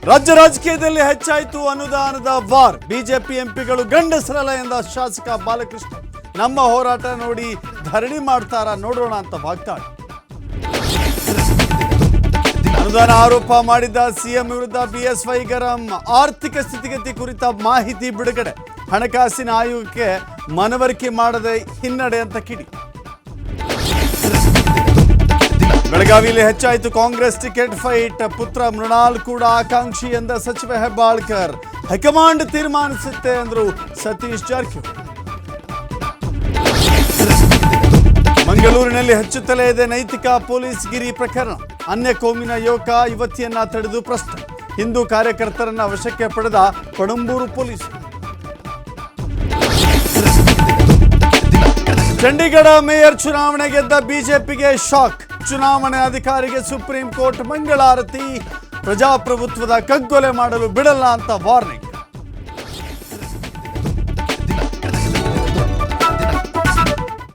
ರಾಜ್ಯ ರಾಜಕೀಯದಲ್ಲಿ ಹೆಚ್ಚಾಯಿತು ಅನುದಾನದ ವಾರ್. ಬಿಜೆಪಿ ಎಂಪಿಗಳು ಗಂಡಸರಲ್ಲ ಎಂದ ಶಾಸಕ ಬಾಲಕೃಷ್ಣ. ನಮ್ಮ ಹೋರಾಟ ನೋಡಿ ಧರಣಿ ಮಾಡ್ತಾರ ನೋಡೋಣ ಅಂತ ವಾಗ್ದಾಳಿ. ಅನುದಾನ ಆರೋಪ ಮಾಡಿದ್ದ ಸಿಎಂ ವಿರುದ್ಧ ಬಿಎಸ್ವೈ ಗರಂ. ಆರ್ಥಿಕ ಸ್ಥಿತಿಗತಿ ಕುರಿತ ಮಾಹಿತಿ ಬಿಡುಗಡೆ. ಹಣಕಾಸಿನ ಆಯೋಗಕ್ಕೆ ಮನವರಿಕೆ ಮಾಡದೆ ಹಿನ್ನಡೆ ಅಂತ ಕಿಡಿ. ಬೆಳಗಾವಿಯಲ್ಲಿ ಹೆಚ್ಚಾಯಿತು ಕಾಂಗ್ರೆಸ್ ಟಿಕೆಟ್ ಫೈಟ್. ಪುತ್ರ ಮೃಣಾಲ್ ಕೂಡ ಆಕಾಂಕ್ಷಿ ಎಂದ ಸಚಿವ ಹೆಬ್ಬಾಳ್ಕರ್. ಹೈಕಮಾಂಡ್ ತೀರ್ಮಾನಿಸುತ್ತೆ ಅಂದ್ರು ಸತೀಶ್ ಜಾರಕಿಹೊಳಿ. ಮಂಗಳೂರಿನಲ್ಲಿ ಹೆಚ್ಚುತ್ತಲೇ ಇದೆ ನೈತಿಕ ಪೊಲೀಸ್ ಗಿರಿ ಪ್ರಕರಣ. ಅನ್ಯ ಕೋಮಿನ ಯುವತಿಯನ್ನ ತಡೆದು ಪ್ರಶ್ನೆ. ಹಿಂದೂ ಕಾರ್ಯಕರ್ತರನ್ನ ವಶಕ್ಕೆ ಪಡೆದ ಪಣಂಬೂರು ಪೊಲೀಸರು. ಚಂಡೀಗಢ ಮೇಯರ್ ಚುನಾವಣೆ ಗೆದ್ದ ಬಿಜೆಪಿಗೆ ಶಾಕ್. ಚುನಾವಣೆ ಅಧಿಕಾರಿಗೆ ಸುಪ್ರೀಂ ಕೋರ್ಟ್ ಮಂಗಳಾರತಿ. ಪ್ರಜಾಪ್ರಭುತ್ವದ ಕಗ್ಗೊಲೆ ಮಾಡಲು ಬಿಡಲ್ಲ ಅಂತ ವಾರ್ನಿಂಗ್.